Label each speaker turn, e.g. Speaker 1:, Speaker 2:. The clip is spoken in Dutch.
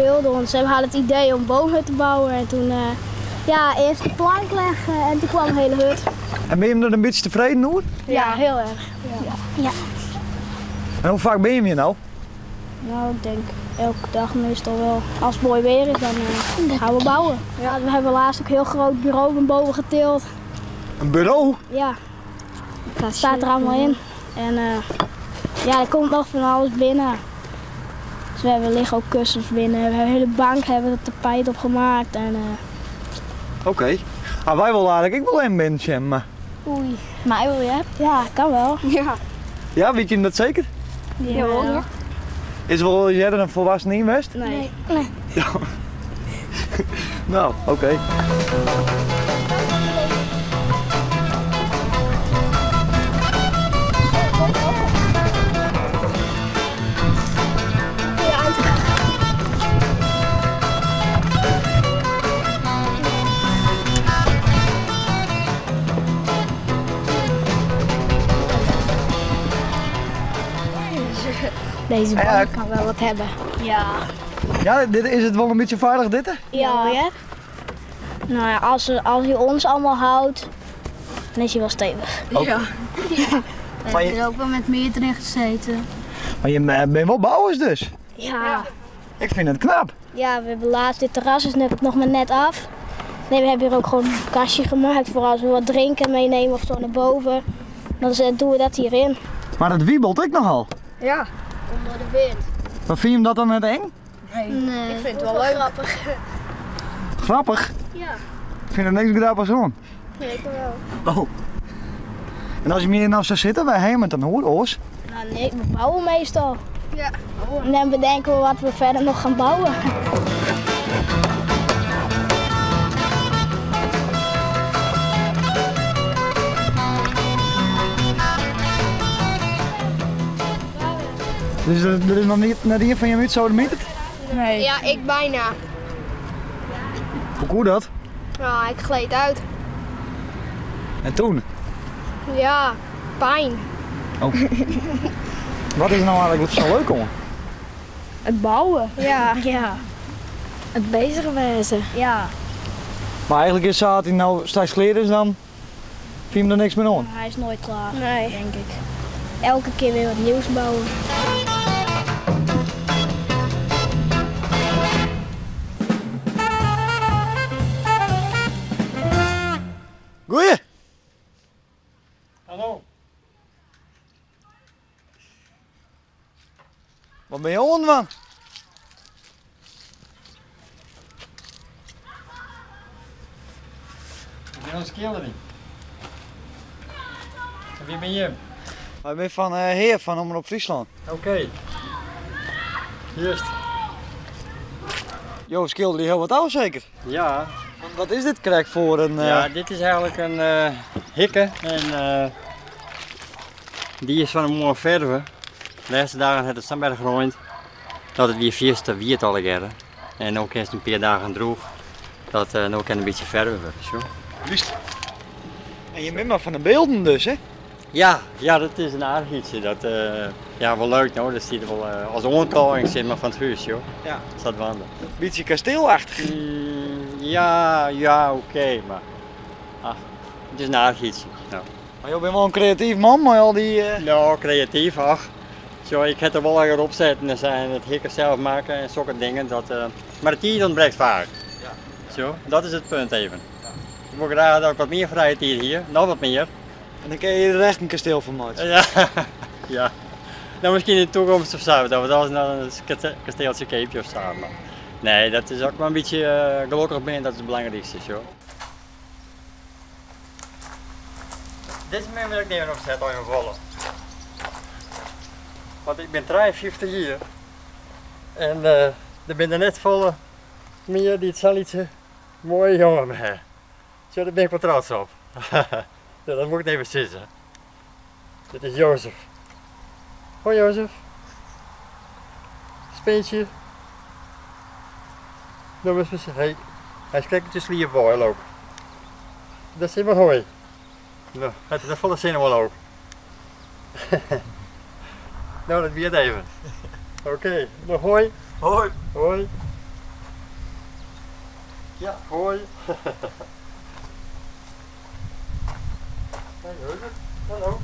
Speaker 1: veel doen. Ze hadden het idee om een boomhut te bouwen en toen ja, eerst de plank leggen en toen kwam een hele hut.
Speaker 2: En ben je er een beetje tevreden over?
Speaker 1: Ja, heel erg. Ja.
Speaker 2: En hoe vaak ben je hier nou?
Speaker 1: Nou, ik denk elke dag meestal wel. Als het mooi weer is, dan gaan we bouwen. Ja, we hebben laatst ook een heel groot bureau van boven getild.
Speaker 2: Een bureau?
Speaker 1: Ja, dat staat er allemaal in. En ja, er komt nog van alles binnen. Dus we liggen ook kussens binnen. We hebben een hele bank, hebben er tapijt op gemaakt.
Speaker 2: Oké. Ah, wij willen eigenlijk ook wel een mensen, maar...
Speaker 1: Oei. Mij wil je? Ja, kan wel. Ja.
Speaker 2: Ja, weet je dat zeker?
Speaker 1: Ja.
Speaker 2: Is wel jij er een volwassen in West?
Speaker 1: Nee.
Speaker 2: Ja. Nou, oké.
Speaker 1: Deze bank kan wel wat hebben. Ja.
Speaker 2: Ja, is het wel een beetje veilig dit?
Speaker 1: Ja. Nou ja, als je ons allemaal houdt, dan is hij wel stevig.
Speaker 2: Ja.
Speaker 1: Maar je hebt er ook wel met meer erin gezeten.
Speaker 2: Maar je bent wel bouwers dus?
Speaker 1: Ja.
Speaker 2: Ik vind het knap.
Speaker 1: Ja, we hebben laatst dit terras is nog maar net af. Nee, we hebben hier ook gewoon een kastje gemaakt voor als we wat drinken meenemen of zo naar boven. Dan doen we dat hierin.
Speaker 2: Maar het wiebelt ik nogal.
Speaker 1: Ja. Onder de wind.
Speaker 2: Maar vind je hem dat dan net eng?
Speaker 1: Nee. Ik vind het wel leuk. Grappig.
Speaker 2: Grappig?
Speaker 1: Ja.
Speaker 2: Ik vind er niks grappigs aan.
Speaker 1: Nee, ik wel.
Speaker 2: Oh. En als je hier nou zou zitten, wij heen met een oors?
Speaker 1: Nou nee, we bouwen meestal. Ja. En dan bedenken we wat we verder nog gaan bouwen.
Speaker 2: Dus er is nog niet naar hier van je muts zo de meter?
Speaker 1: Nee. Ja, ik bijna.
Speaker 2: Hoe kon dat?
Speaker 1: Nou, ik gleed uit.
Speaker 2: En toen?
Speaker 1: Ja, pijn.
Speaker 2: Oh. Wat is nou eigenlijk zo leuk om?
Speaker 1: Het bouwen. Ja. Het bezig wezen. Ja.
Speaker 2: Maar eigenlijk is hij nou straks kleren is dan vind je hem er niks meer aan?
Speaker 1: Hij is nooit klaar, denk ik. Elke keer weer wat nieuws bouwen.
Speaker 2: Goeie!
Speaker 3: Hallo.
Speaker 2: Wat ben je on van?
Speaker 3: Ik ben een skillerie. Wie ben je?
Speaker 2: Ik ben van Heer van Omroep Friesland.
Speaker 3: Oké. Juist.
Speaker 2: Jo, skilder die heel wat oud zeker?
Speaker 3: Ja.
Speaker 2: Wat is dit krek voor een...
Speaker 3: Ja, dit is eigenlijk een hikke en die is van een mooie verven. De laatste dagen heeft het Sandberg gerooid. Dat het weer vierste wiert al jaren. En ook eerst een paar dagen droeg. Dat nu kan een beetje verven worden. Zo.
Speaker 2: Liefst. En je bent maar van de beelden dus, hè?
Speaker 3: Ja, dat is een aardig ietsje. Dat ja, wel leuk nou. Dat ziet er wel als ontkouwing zit maar van het huis, joh.
Speaker 2: Ja.
Speaker 3: Dat staat wandelen.
Speaker 2: Beetje kasteelachtig.
Speaker 3: Ja, oké, maar ach, het is een aardig ietsje. Nou.
Speaker 2: Maar je bent wel een creatief man, maar al die...
Speaker 3: Nou, creatief, ach. Zo, ik heb er wel erg op zetten en zijn het hikken zelf maken en zulke dingen. Dat, maar het tijd ontbreekt vaak.
Speaker 2: Ja.
Speaker 3: Zo, dat is het punt even. Ja. Ik wil graag dat ik wat meer vrijheid hier, nog wat meer.
Speaker 2: En dan kun je er echt een kasteel van maken.
Speaker 3: Ja, ja. Nou, misschien in de toekomst of zo, dat we dan een kasteeltje keepje of zo. Maar nee, dat is ook maar een beetje gelukkig ben, dat is het belangrijkste. Zo. Dit is mijn wil ik nemen op zet al in rollen. Want ik ben 53 hier. En er ben er net volle meer die het zal iets mooie jongen mee. Zo, daar ben ik wel trots op. Ja, dat moet ik even zitten. Dit is Jozef. Hoi Jozef. Speentje. Nou, hey. Hij is kijkend slier voor, hij loopt. Dat is helemaal hoi. Nou, het is een volle zin wel ook. Nou, dat weer even. Oké, nou hoi.
Speaker 2: Hoi.
Speaker 3: Hoi. Ja, hoi. Hey, hallo.